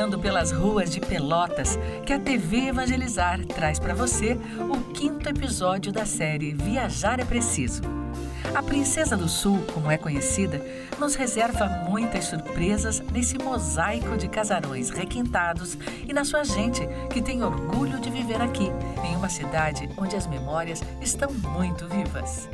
passeando pelas ruas de Pelotas, que a TV Evangelizar traz para você o 5º episódio da série Viajar é Preciso. A Princesa do Sul, como é conhecida, nos reserva muitas surpresas nesse mosaico de casarões requintados e na sua gente que tem orgulho de viver aqui, em uma cidade onde as memórias estão muito vivas.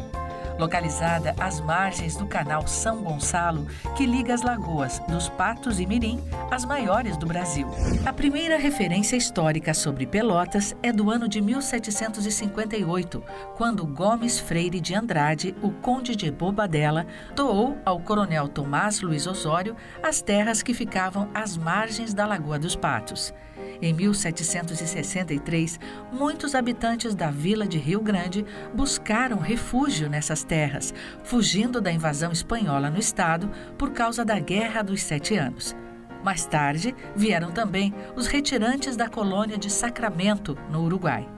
Localizada às margens do canal São Gonçalo, que liga as lagoas dos Patos e Mirim, as maiores do Brasil. A primeira referência histórica sobre Pelotas é do ano de 1758, quando Gomes Freire de Andrade, o conde de Bobadela, doou ao coronel Tomás Luiz Osório as terras que ficavam às margens da Lagoa dos Patos. Em 1763, muitos habitantes da vila de Rio Grande buscaram refúgio nessas terras, fugindo da invasão espanhola no estado por causa da Guerra dos 7 Anos. Mais tarde, vieram também os retirantes da colônia de Sacramento, no Uruguai.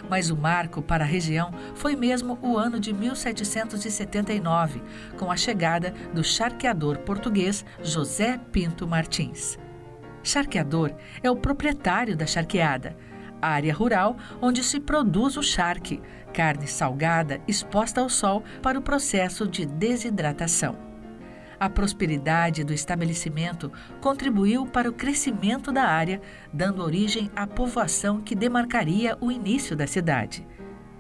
Mas o marco para a região foi mesmo o ano de 1779, com a chegada do charqueador português José Pinto Martins. Charqueador é o proprietário da charqueada, área rural onde se produz o charque, carne salgada exposta ao sol para o processo de desidratação. A prosperidade do estabelecimento contribuiu para o crescimento da área, dando origem à povoação que demarcaria o início da cidade.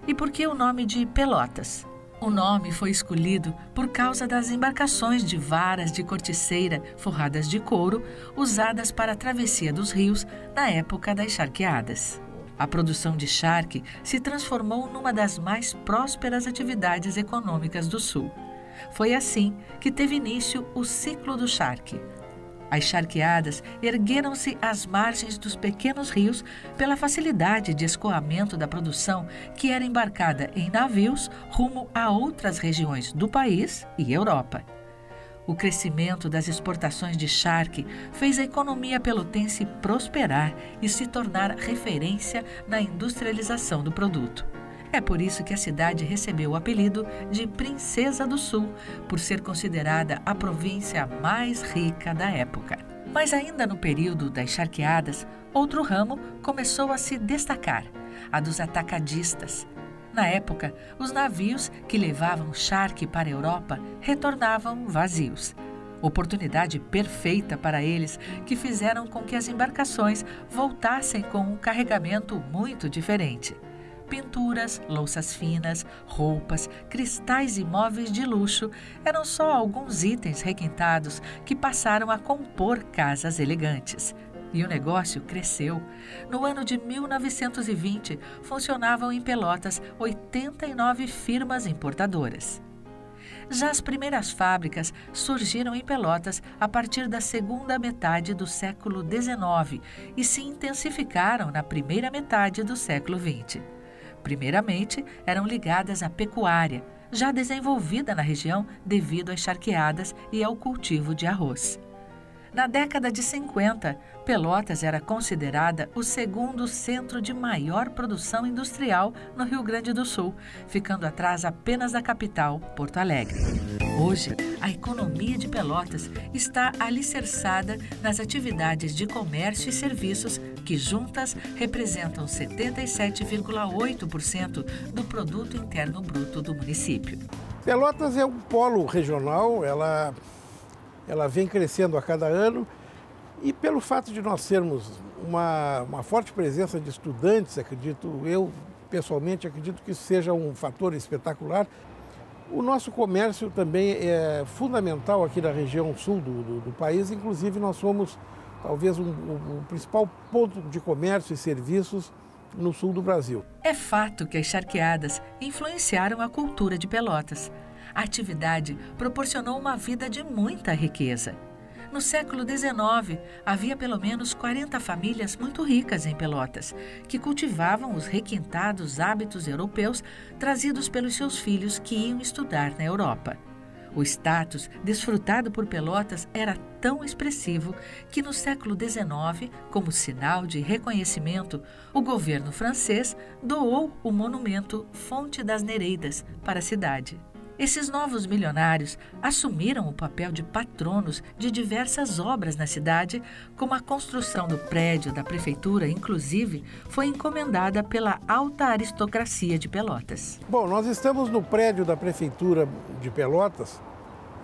E por que o nome de Pelotas? O nome foi escolhido por causa das embarcações de varas de corticeira forradas de couro usadas para a travessia dos rios na época das charqueadas. A produção de charque se transformou numa das mais prósperas atividades econômicas do Sul. Foi assim que teve início o ciclo do charque. As charqueadas ergueram-se às margens dos pequenos rios pela facilidade de escoamento da produção que era embarcada em navios rumo a outras regiões do país e Europa. O crescimento das exportações de charque fez a economia pelotense prosperar e se tornar referência na industrialização do produto. É por isso que a cidade recebeu o apelido de Princesa do Sul, por ser considerada a província mais rica da época. Mas ainda no período das charqueadas, outro ramo começou a se destacar, a dos atacadistas. Na época, os navios que levavam charque para a Europa retornavam vazios. Oportunidade perfeita para eles, que fizeram com que as embarcações voltassem com um carregamento muito diferente. Pinturas, louças finas, roupas, cristais e móveis de luxo eram só alguns itens requintados que passaram a compor casas elegantes. E o negócio cresceu. No ano de 1920, funcionavam em Pelotas 89 firmas importadoras. Já as primeiras fábricas surgiram em Pelotas a partir da segunda metade do século XIX e se intensificaram na primeira metade do século XX. Primeiramente, eram ligadas à pecuária, já desenvolvida na região devido às charqueadas e ao cultivo de arroz. Na década de 50, Pelotas era considerada o segundo centro de maior produção industrial no Rio Grande do Sul, ficando atrás apenas da capital, Porto Alegre. Hoje, a economia de Pelotas está alicerçada nas atividades de comércio e serviços que juntas representam 77,8% do produto interno bruto do município. Pelotas é um polo regional, ela vem crescendo a cada ano e pelo fato de nós termos uma forte presença de estudantes, eu pessoalmente acredito que isso seja um fator espetacular. O nosso comércio também é fundamental aqui na região sul do país, inclusive nós somos talvez o principal ponto de comércio e serviços no sul do Brasil. É fato que as charqueadas influenciaram a cultura de Pelotas. A atividade proporcionou uma vida de muita riqueza. No século XIX, havia pelo menos 40 famílias muito ricas em Pelotas, que cultivavam os requintados hábitos europeus trazidos pelos seus filhos que iam estudar na Europa. O status desfrutado por Pelotas era tão expressivo que no século XIX, como sinal de reconhecimento, o governo francês doou o monumento Fonte das Nereidas para a cidade. Esses novos milionários assumiram o papel de patronos de diversas obras na cidade, como a construção do prédio da prefeitura, inclusive, foi encomendada pela alta aristocracia de Pelotas. Bom, nós estamos no prédio da prefeitura de Pelotas.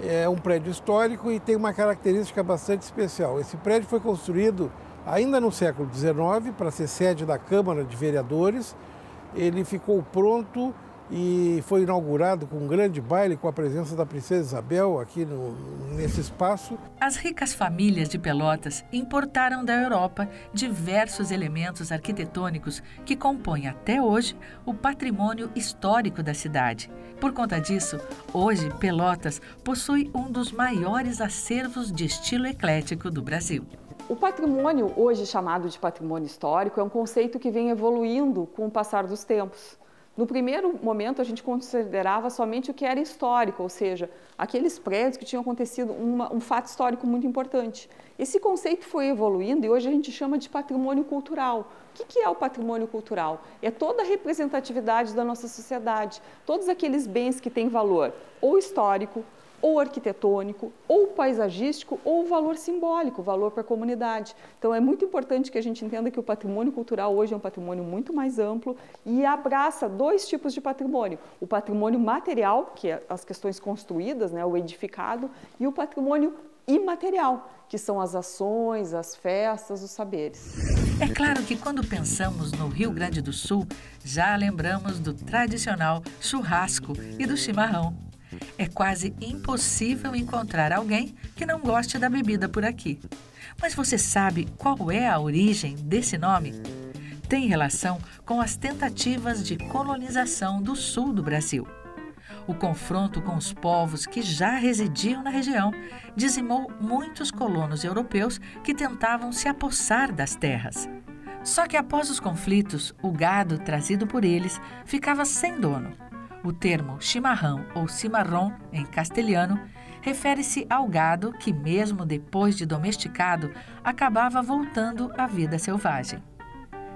É um prédio histórico e tem uma característica bastante especial. Esse prédio foi construído ainda no século XIX para ser sede da Câmara de Vereadores. Ele ficou pronto e foi inaugurado com um grande baile com a presença da Princesa Isabel aqui nesse espaço. As ricas famílias de Pelotas importaram da Europa diversos elementos arquitetônicos que compõem até hoje o patrimônio histórico da cidade. Por conta disso, hoje Pelotas possui um dos maiores acervos de estilo eclético do Brasil. O patrimônio, hoje chamado de patrimônio histórico, é um conceito que vem evoluindo com o passar dos tempos. No primeiro momento, a gente considerava somente o que era histórico, ou seja, aqueles prédios que tinham acontecido um fato histórico muito importante. Esse conceito foi evoluindo e hoje a gente chama de patrimônio cultural. O que é o patrimônio cultural? É toda a representatividade da nossa sociedade, todos aqueles bens que têm valor ou histórico, ou arquitetônico, ou paisagístico, ou valor simbólico, valor para a comunidade. Então é muito importante que a gente entenda que o patrimônio cultural hoje é um patrimônio muito mais amplo e abraça dois tipos de patrimônio. O patrimônio material, que é as questões construídas, né, o edificado, e o patrimônio imaterial, que são as ações, as festas, os saberes. É claro que quando pensamos no Rio Grande do Sul, já lembramos do tradicional churrasco e do chimarrão. É quase impossível encontrar alguém que não goste da bebida por aqui. Mas você sabe qual é a origem desse nome? Tem relação com as tentativas de colonização do sul do Brasil. O confronto com os povos que já residiam na região dizimou muitos colonos europeus que tentavam se apossar das terras. Só que após os conflitos, o gado trazido por eles ficava sem dono. O termo chimarrão ou cimarrón, em castelhano, refere-se ao gado que, mesmo depois de domesticado, acabava voltando à vida selvagem.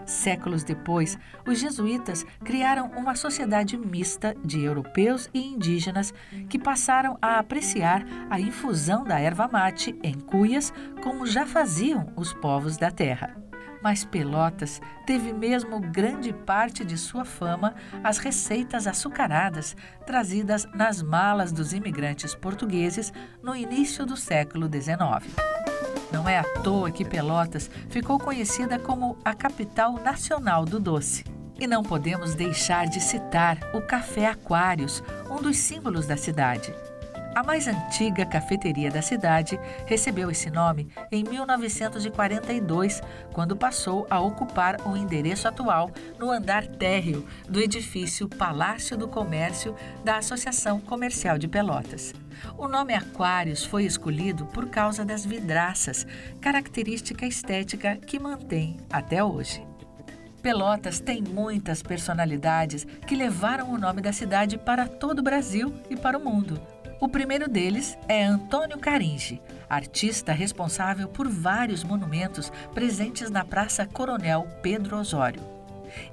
Séculos depois, os jesuítas criaram uma sociedade mista de europeus e indígenas que passaram a apreciar a infusão da erva mate em cuias, como já faziam os povos da terra. Mas Pelotas teve mesmo grande parte de sua fama as receitas açucaradas trazidas nas malas dos imigrantes portugueses no início do século XIX. Não é à toa que Pelotas ficou conhecida como a capital nacional do doce. E não podemos deixar de citar o Café Aquários, um dos símbolos da cidade. A mais antiga cafeteria da cidade recebeu esse nome em 1942, quando passou a ocupar o endereço atual no andar térreo do edifício Palácio do Comércio da Associação Comercial de Pelotas. O nome Aquários foi escolhido por causa das vidraças, característica estética que mantém até hoje. Pelotas tem muitas personalidades que levaram o nome da cidade para todo o Brasil e para o mundo. O primeiro deles é Antônio Caringe, artista responsável por vários monumentos presentes na Praça Coronel Pedro Osório.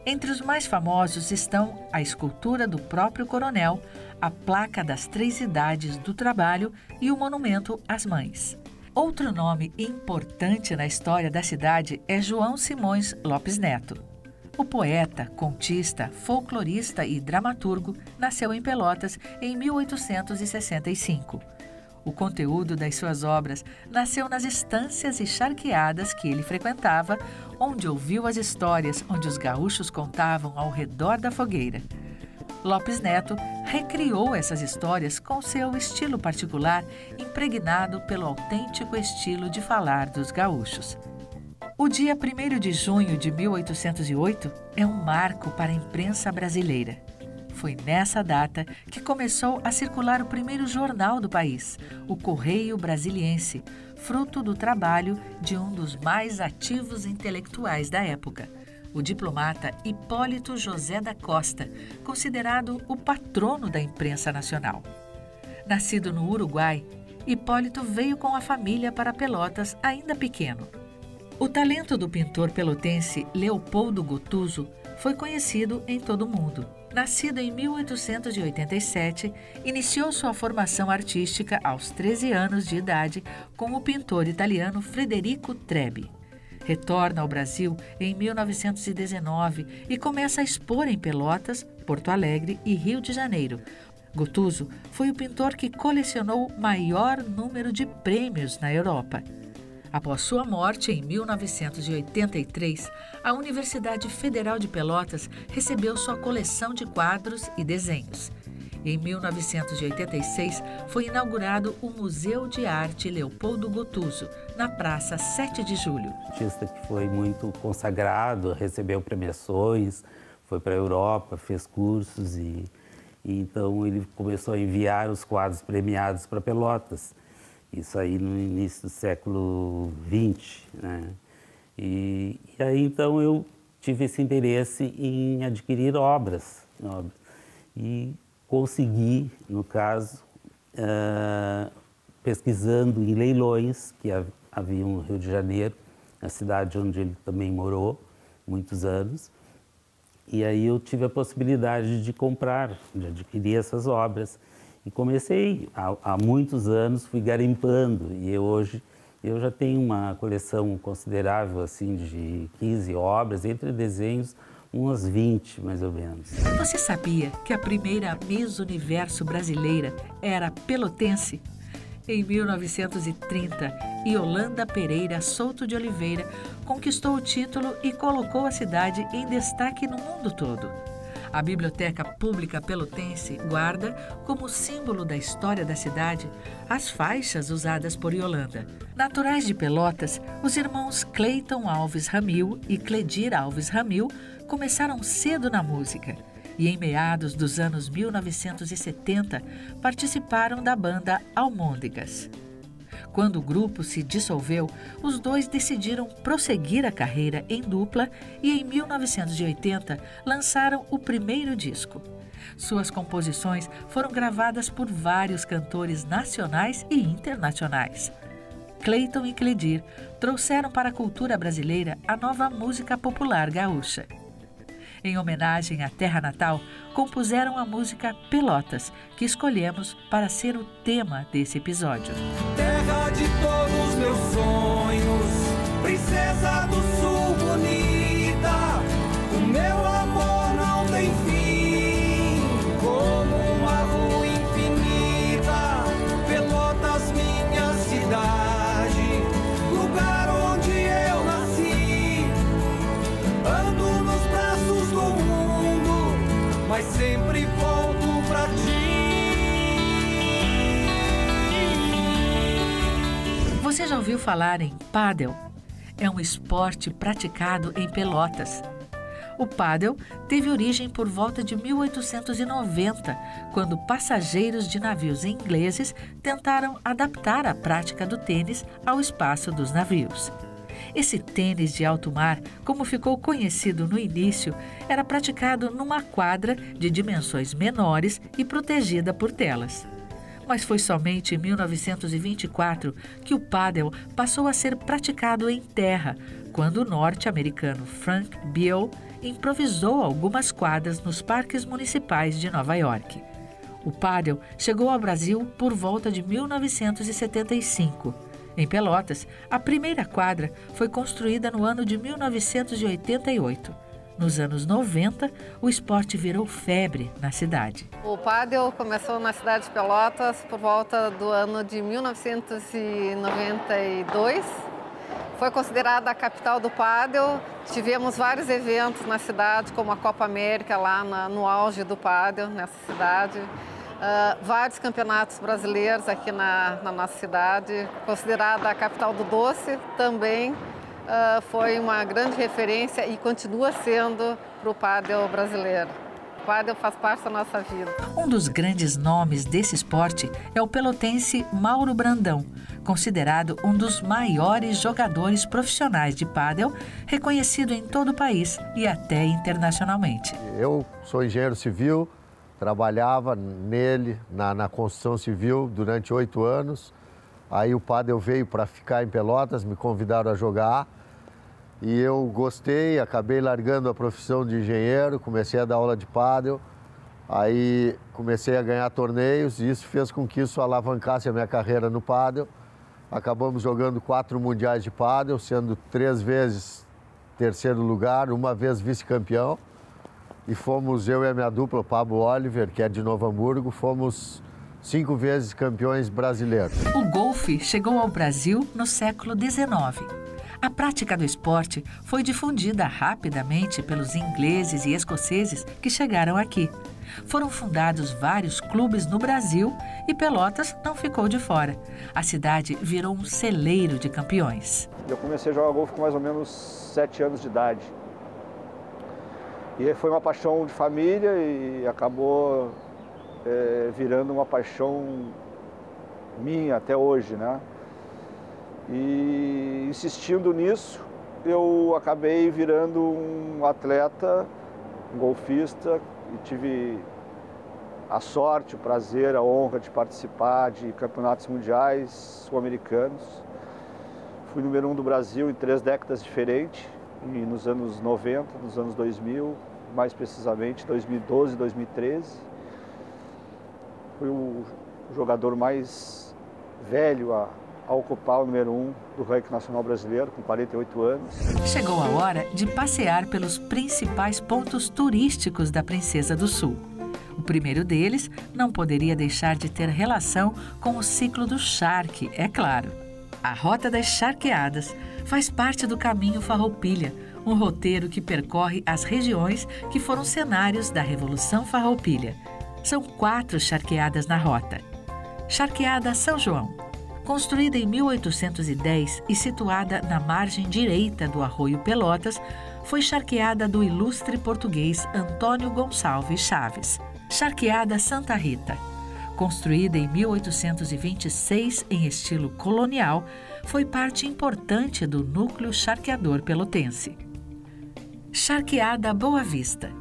Entre os mais famosos estão a escultura do próprio coronel, a placa das 3 idades do trabalho e o monumento às mães. Outro nome importante na história da cidade é João Simões Lopes Neto. O poeta, contista, folclorista e dramaturgo nasceu em Pelotas em 1865. O conteúdo das suas obras nasceu nas estâncias e charqueadas que ele frequentava, onde ouviu as histórias onde os gaúchos contavam ao redor da fogueira. Lopes Neto recriou essas histórias com seu estilo particular, impregnado pelo autêntico estilo de falar dos gaúchos. O dia 1º de junho de 1808 é um marco para a imprensa brasileira. Foi nessa data que começou a circular o primeiro jornal do país, o Correio Brasiliense, fruto do trabalho de um dos mais ativos intelectuais da época, o diplomata Hipólito José da Costa, considerado o patrono da imprensa nacional. Nascido no Uruguai, Hipólito veio com a família para Pelotas ainda pequeno. O talento do pintor pelotense Leopoldo Gottuso foi conhecido em todo o mundo. Nascido em 1887, iniciou sua formação artística aos 13 anos de idade com o pintor italiano Federico Trebbi. Retorna ao Brasil em 1919 e começa a expor em Pelotas, Porto Alegre e Rio de Janeiro. Guttuso foi o pintor que colecionou maior número de prêmios na Europa. Após sua morte, em 1983, a Universidade Federal de Pelotas recebeu sua coleção de quadros e desenhos. Em 1986, foi inaugurado o Museu de Arte Leopoldo Guttuso, na Praça 7 de Julho. Artista que foi muito consagrado, recebeu premiações, foi para a Europa, fez cursos e então ele começou a enviar os quadros premiados para Pelotas. Isso aí no início do século XX, né? E aí então eu tive esse interesse em adquirir obras. E consegui, no caso, pesquisando em leilões que havia no Rio de Janeiro, na cidade onde ele também morou muitos anos. E aí eu tive a possibilidade de comprar, de adquirir essas obras. E comecei, há muitos anos, fui garimpando. E hoje eu já tenho uma coleção considerável, assim, de 15 obras, entre desenhos, umas 20, mais ou menos. Você sabia que a primeira Miss Universo brasileira era pelotense? Em 1930, Yolanda Pereira Souto de Oliveira conquistou o título e colocou a cidade em destaque no mundo todo. A Biblioteca Pública Pelotense guarda, como símbolo da história da cidade, as faixas usadas por Yolanda. Naturais de Pelotas, os irmãos Cleiton Alves Ramil e Cledir Alves Ramil começaram cedo na música e, em meados dos anos 1970, participaram da banda Almôndegas. Quando o grupo se dissolveu, os dois decidiram prosseguir a carreira em dupla e, em 1980, lançaram o primeiro disco. Suas composições foram gravadas por vários cantores nacionais e internacionais. Cleiton e Cledir trouxeram para a cultura brasileira a nova música popular gaúcha. Em homenagem à terra natal, compuseram a música Pelotas, que escolhemos para ser o tema desse episódio. Terra de todos meus sonhos, princesa do sul bonita, o meu amor não tem fim, como uma rua infinita, Pelotas minha cidade, lugar onde eu nasci, ando nos braços do mundo, mas sempre volto pra ti. Você já ouviu falar em pádel? É um esporte praticado em Pelotas. O pádel teve origem por volta de 1890, quando passageiros de navios ingleses tentaram adaptar a prática do tênis ao espaço dos navios. Esse tênis de alto mar, como ficou conhecido no início, era praticado numa quadra de dimensões menores e protegida por telas. Mas foi somente em 1924 que o pádel passou a ser praticado em terra, quando o norte-americano Frank Beal improvisou algumas quadras nos parques municipais de Nova York. O pádel chegou ao Brasil por volta de 1975. Em Pelotas, a primeira quadra foi construída no ano de 1988. Nos anos 90, o esporte virou febre na cidade. O pádel começou na cidade de Pelotas por volta do ano de 1992. Foi considerada a capital do pádel. Tivemos vários eventos na cidade, como a Copa América, lá no auge do pádel, nessa cidade. Vários campeonatos brasileiros aqui na nossa cidade. Considerada a capital do doce também. Foi uma grande referência e continua sendo para o pádel brasileiro. O pádel faz parte da nossa vida. Um dos grandes nomes desse esporte é o pelotense Mauro Brandão, considerado um dos maiores jogadores profissionais de pádel, reconhecido em todo o país e até internacionalmente. Eu sou engenheiro civil, trabalhava nele, na construção civil, durante 8 anos. Aí o pádel veio para ficar em Pelotas, me convidaram a jogar. E eu gostei, acabei largando a profissão de engenheiro, comecei a dar aula de pádel Aí comecei a ganhar torneios e isso fez com que isso alavancasse a minha carreira no pádel. Acabamos jogando 4 mundiais de pádel, sendo 3 vezes terceiro lugar, 1 vez vice-campeão. E fomos, eu e a minha dupla, Pablo Oliver, que é de Novo Hamburgo, fomos 5 vezes campeões brasileiros. O golfe chegou ao Brasil no século XIX. A prática do esporte foi difundida rapidamente pelos ingleses e escoceses que chegaram aqui. Foram fundados vários clubes no Brasil e Pelotas não ficou de fora. A cidade virou um celeiro de campeões. Eu comecei a jogar golfe com mais ou menos 7 anos de idade. E foi uma paixão de família e acabou virando uma paixão minha até hoje, né? E insistindo nisso, eu acabei virando um atleta, um golfista, e tive a sorte, o prazer, a honra de participar de campeonatos mundiais sul-americanos. Fui número 1 do Brasil em 3 décadas diferentes, e nos anos 90, nos anos 2000, mais precisamente 2012 e 2013. Fui o jogador mais velho a ocupar o número 1 do ranking nacional brasileiro, com 48 anos. Chegou a hora de passear pelos principais pontos turísticos da Princesa do Sul. O primeiro deles não poderia deixar de ter relação com o ciclo do charque, é claro. A Rota das Charqueadas faz parte do Caminho Farroupilha, um roteiro que percorre as regiões que foram cenários da Revolução Farroupilha. São 4 charqueadas na rota. Charqueada São João. Construída em 1810 e situada na margem direita do Arroio Pelotas, foi charqueada do ilustre português Antônio Gonçalves Chaves. Charqueada Santa Rita. Construída em 1826 em estilo colonial, foi parte importante do núcleo charqueador pelotense. Charqueada Boa Vista.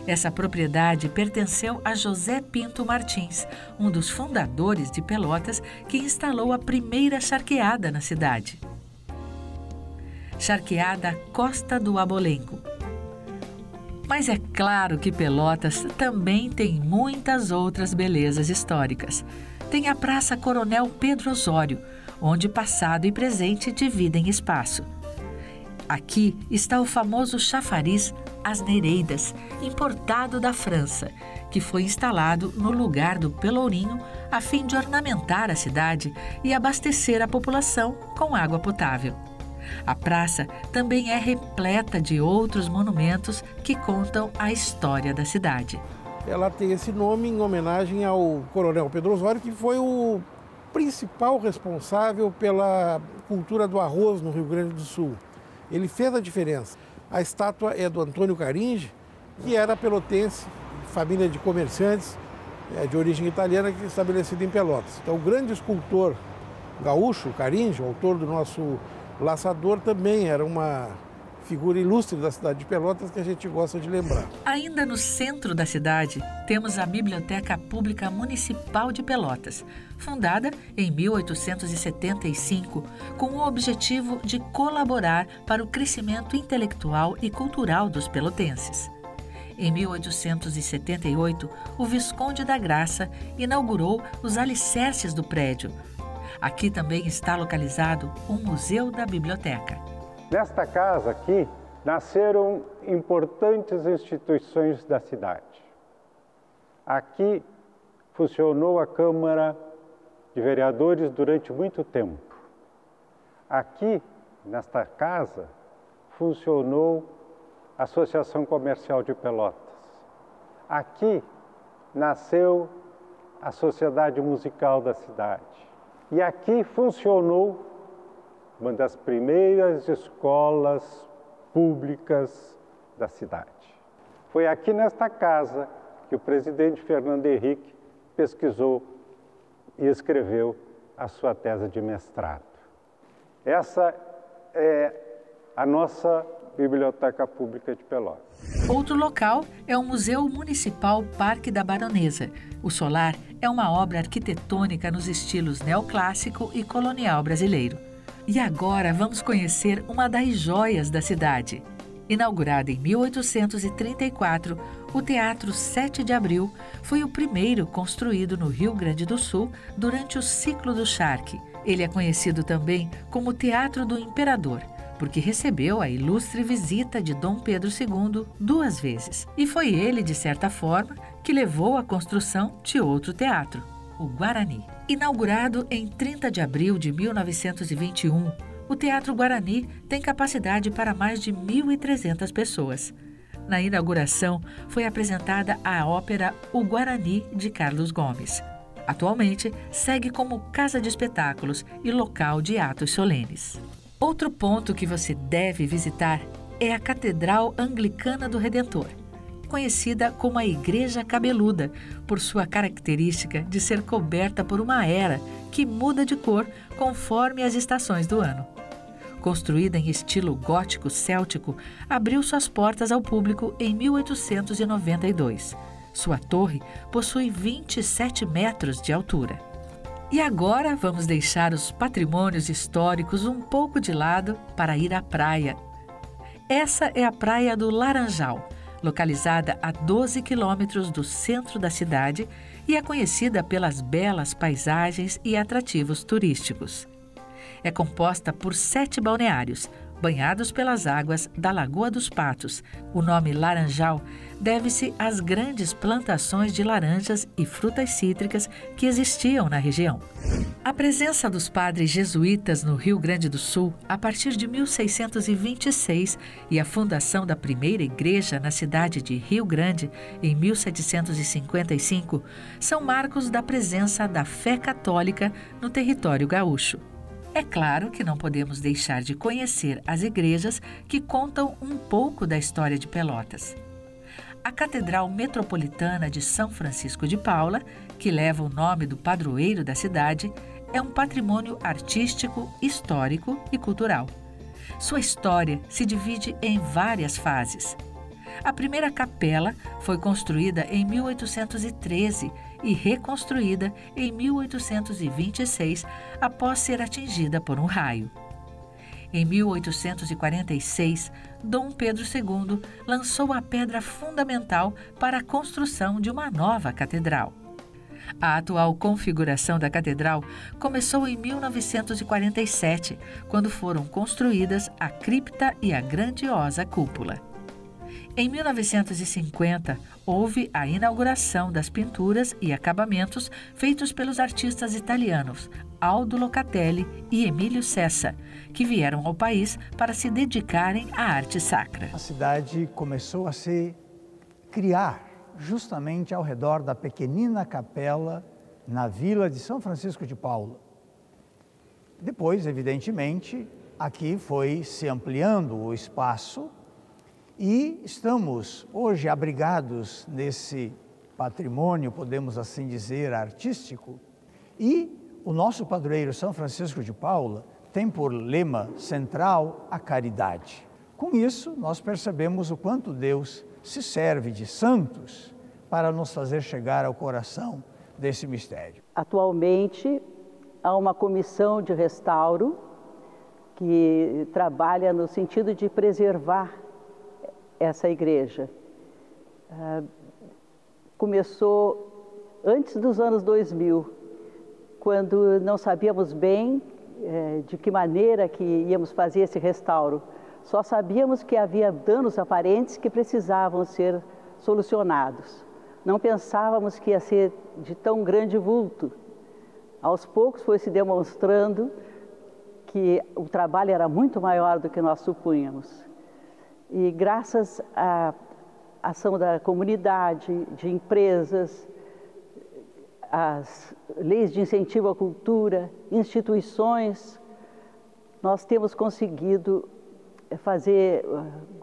Essa propriedade pertenceu a José Pinto Martins, um dos fundadores de Pelotas, que instalou a primeira charqueada na cidade. Charqueada Costa do Abolengo. Mas é claro que Pelotas também tem muitas outras belezas históricas. Tem a Praça Coronel Pedro Osório, onde passado e presente dividem espaço. Aqui está o famoso chafariz As Nereidas, importado da França, que foi instalado no lugar do Pelourinho a fim de ornamentar a cidade e abastecer a população com água potável. A praça também é repleta de outros monumentos que contam a história da cidade. Ela tem esse nome em homenagem ao Coronel Pedro Osório, que foi o principal responsável pela cultura do arroz no Rio Grande do Sul. Ele fez a diferença. A estátua é do Antônio Caringe, que era pelotense, família de comerciantes de origem italiana, que estabelecido em Pelotas. Então, o grande escultor gaúcho, Caringe, autor do nosso Laçador, também era uma figura ilustre da cidade de Pelotas que a gente gosta de lembrar. Ainda no centro da cidade, temos a Biblioteca Pública Municipal de Pelotas, fundada em 1875, com o objetivo de colaborar para o crescimento intelectual e cultural dos pelotenses. Em 1878, o Visconde da Graça inaugurou os alicerces do prédio. Aqui também está localizado o Museu da Biblioteca. Nesta casa aqui, nasceram importantes instituições da cidade. Aqui funcionou a Câmara de Vereadores durante muito tempo. Aqui, nesta casa, funcionou a Associação Comercial de Pelotas. Aqui nasceu a Sociedade Musical da cidade. E aqui funcionou uma das primeiras escolas públicas da cidade. Foi aqui nesta casa que o presidente Fernando Henrique pesquisou e escreveu a sua tese de mestrado. Essa é a nossa Biblioteca Pública de Pelotas. Outro local é o Museu Municipal Parque da Baronesa. O solar é uma obra arquitetônica nos estilos neoclássico e colonial brasileiro. E agora vamos conhecer uma das joias da cidade, Inaugurado em 1834, o Teatro 7 de Abril foi o primeiro construído no Rio Grande do Sul durante o ciclo do Charque. Ele é conhecido também como Teatro do Imperador, porque recebeu a ilustre visita de Dom Pedro II 2 vezes. E foi ele, de certa forma, que levou à construção de outro teatro, o Guarani. Inaugurado em 30 de abril de 1921, o Teatro Guarani tem capacidade para mais de 1.300 pessoas. Na inauguração, foi apresentada a ópera O Guarani, de Carlos Gomes. Atualmente, segue como casa de espetáculos e local de atos solenes. Outro ponto que você deve visitar é a Catedral Anglicana do Redentor, conhecida como a Igreja Cabeluda, por sua característica de ser coberta por uma era que muda de cor conforme as estações do ano. Construída em estilo gótico céltico, abriu suas portas ao público em 1892. Sua torre possui 27 metros de altura. E agora vamos deixar os patrimônios históricos um pouco de lado para ir à praia. Essa é a Praia do Laranjal, localizada a 12 quilômetros do centro da cidade e é conhecida pelas belas paisagens e atrativos turísticos. É composta por 7 balneários, banhados pelas águas da Lagoa dos Patos. O nome Laranjal deve-se às grandes plantações de laranjas e frutas cítricas que existiam na região. A presença dos padres jesuítas no Rio Grande do Sul, a partir de 1626, e a fundação da primeira igreja na cidade de Rio Grande, em 1755, são marcos da presença da fé católica no território gaúcho. É claro que não podemos deixar de conhecer as igrejas que contam um pouco da história de Pelotas. A Catedral Metropolitana de São Francisco de Paula, que leva o nome do padroeiro da cidade, é um patrimônio artístico, histórico e cultural. Sua história se divide em várias fases. A primeira capela foi construída em 1813 e reconstruída em 1826 após ser atingida por um raio. Em 1846, Dom Pedro II lançou a pedra fundamental para a construção de uma nova catedral. A atual configuração da catedral começou em 1947, quando foram construídas a cripta e a grandiosa cúpula. Em 1950, houve a inauguração das pinturas e acabamentos feitos pelos artistas italianos Aldo Locatelli e Emílio Sessa, que vieram ao país para se dedicarem à arte sacra. A cidade começou a se criar justamente ao redor da pequenina capela na vila de São Francisco de Paula. Depois, evidentemente, aqui foi se ampliando o espaço e estamos hoje abrigados nesse patrimônio, podemos assim dizer, artístico. E o nosso padroeiro São Francisco de Paula tem por lema central a caridade. Com isso, nós percebemos o quanto Deus se serve de santos para nos fazer chegar ao coração desse mistério. Atualmente, há uma comissão de restauro que trabalha no sentido de preservar essa igreja. Começou antes dos anos 2000, quando não sabíamos bem de que maneira que íamos fazer esse restauro. Só sabíamos que havia danos aparentes que precisavam ser solucionados. Não pensávamos que ia ser de tão grande vulto. Aos poucos foi se demonstrando que o trabalho era muito maior do que nós supunhamos. E graças à ação da comunidade, de empresas, as leis de incentivo à cultura, instituições, nós temos conseguido fazer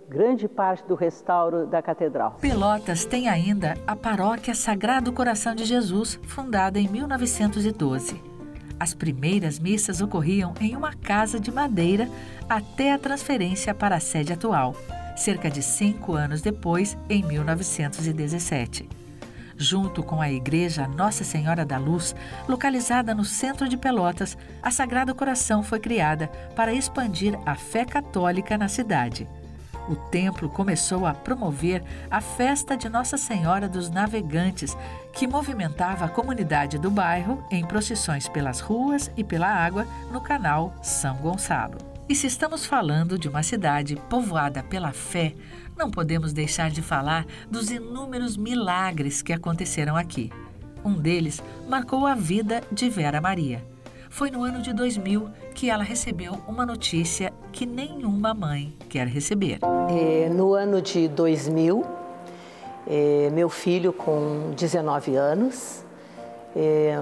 grande parte do restauro da catedral. Pelotas tem ainda a Paróquia Sagrado Coração de Jesus, fundada em 1912. As primeiras missas ocorriam em uma casa de madeira até a transferência para a sede atual, cerca de 5 anos depois, em 1917. Junto com a Igreja Nossa Senhora da Luz, localizada no centro de Pelotas, a Sagrado Coração foi criada para expandir a fé católica na cidade. o templo começou a promover a festa de Nossa Senhora dos Navegantes, que movimentava a comunidade do bairro em procissões pelas ruas e pela água no canal São Gonçalo. E se estamos falando de uma cidade povoada pela fé, não podemos deixar de falar dos inúmeros milagres que aconteceram aqui. Um deles marcou a vida de Vera Maria. Foi no ano de 2000 que ela recebeu uma notícia que nenhuma mãe quer receber. No ano de 2000, meu filho com 19 anos,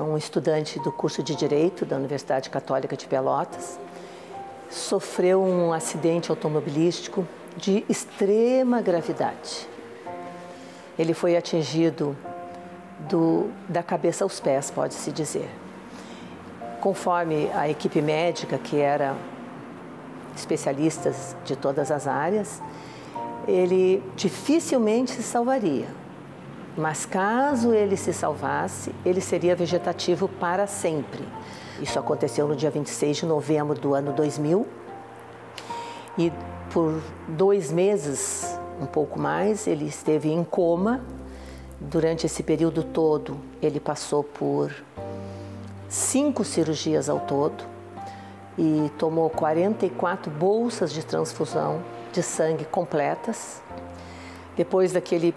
um estudante do curso de Direito da Universidade Católica de Pelotas, sofreu um acidente automobilístico de extrema gravidade. Ele foi atingido da cabeça aos pés, pode-se dizer. Conforme a equipe médica, que era especialistas de todas as áreas, ele dificilmente se salvaria. Mas caso ele se salvasse, ele seria vegetativo para sempre. Isso aconteceu no dia 26 de novembro do ano 2000. E por 2 meses, um pouco mais, ele esteve em coma. Durante esse período todo, ele passou por 5 cirurgias ao todo e tomou 44 bolsas de transfusão de sangue completas. Depois daquele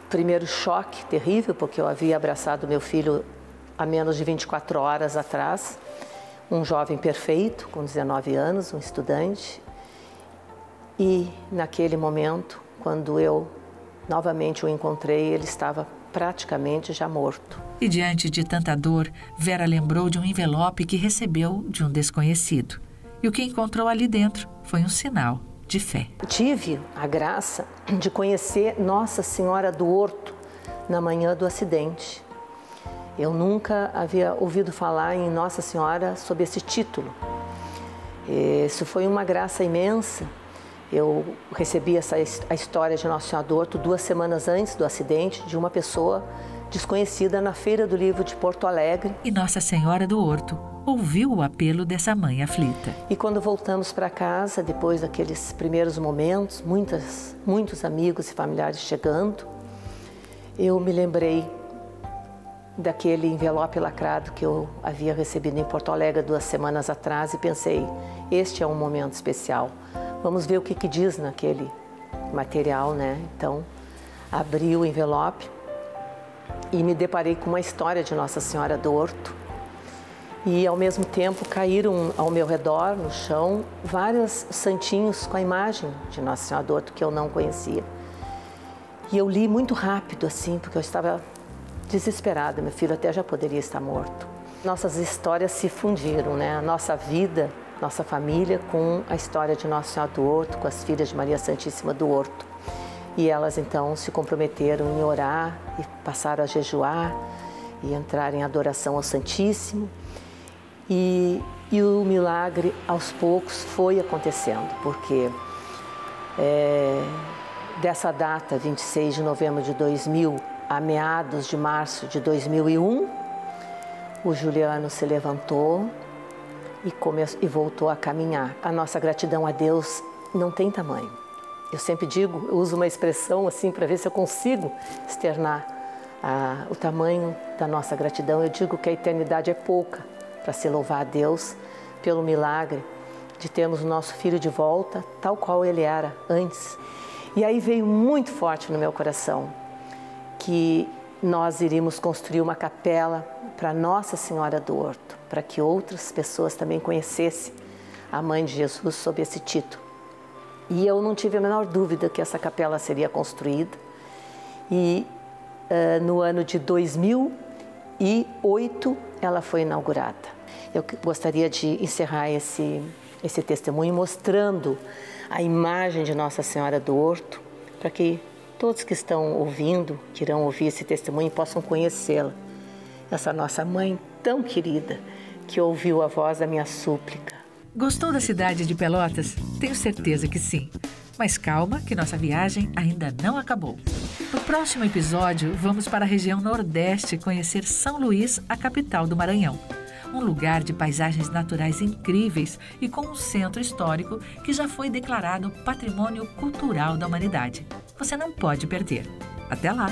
primeiro choque terrível, porque eu havia abraçado meu filho há menos de 24 horas atrás, um jovem perfeito, com 19 anos, um estudante. E naquele momento, quando eu novamente o encontrei, ele estava praticamente já morto. E diante de tanta dor, Vera lembrou de um envelope que recebeu de um desconhecido. E o que encontrou ali dentro foi um sinal de fé. Tive a graça de conhecer Nossa Senhora do Horto na manhã do acidente. Eu nunca havia ouvido falar em Nossa Senhora sob esse título. Isso foi uma graça imensa. Eu recebi a história de Nossa Senhora do Horto 2 semanas antes do acidente, de uma pessoa desconhecida na Feira do Livro de Porto Alegre. E Nossa Senhora do Horto ouviu o apelo dessa mãe aflita. E quando voltamos para casa, depois daqueles primeiros momentos, muitos amigos e familiares chegando, eu me lembrei daquele envelope lacrado que eu havia recebido em Porto Alegre 2 semanas atrás e pensei, este é um momento especial. Vamos ver o que diz naquele material, né? Então, abri o envelope e me deparei com uma história de Nossa Senhora do Horto. E, ao mesmo tempo, caíram ao meu redor, no chão, vários santinhos com a imagem de Nossa Senhora do Horto que eu não conhecia. E eu li muito rápido, assim, porque eu estava desesperada. Meu filho até já poderia estar morto. Nossas histórias se fundiram, né? A nossa vida, nossa família, com a história de Nossa Senhora do Horto, com as filhas de Maria Santíssima do Horto. E elas, então, se comprometeram em orar e passaram a jejuar e entrar em adoração ao Santíssimo. E o milagre, aos poucos, foi acontecendo, porque dessa data, 26 de novembro de 2000, a meados de março de 2001, o Juliano se levantou e voltou a caminhar. A nossa gratidão a Deus não tem tamanho. Eu sempre digo, eu uso uma expressão assim para ver se eu consigo externar o tamanho da nossa gratidão. Eu digo que a eternidade é pouca para se louvar a Deus pelo milagre de termos o nosso filho de volta, tal qual ele era antes. E aí veio muito forte no meu coração que nós iríamos construir uma capela para Nossa Senhora do Horto, para que outras pessoas também conhecessem a Mãe de Jesus sob esse título. E eu não tive a menor dúvida que essa capela seria construída. E no ano de 2008 ela foi inaugurada. Eu gostaria de encerrar esse testemunho mostrando a imagem de Nossa Senhora do Horto, para que todos que estão ouvindo, que irão ouvir esse testemunho, possam conhecê-la. Essa nossa mãe tão querida, que ouviu a voz da minha súplica. Gostou da cidade de Pelotas? Tenho certeza que sim. Mas calma, que nossa viagem ainda não acabou. No próximo episódio, vamos para a região Nordeste conhecer São Luís, a capital do Maranhão. um lugar de paisagens naturais incríveis e com um centro histórico que já foi declarado Patrimônio Cultural da Humanidade. Você não pode perder. Até lá!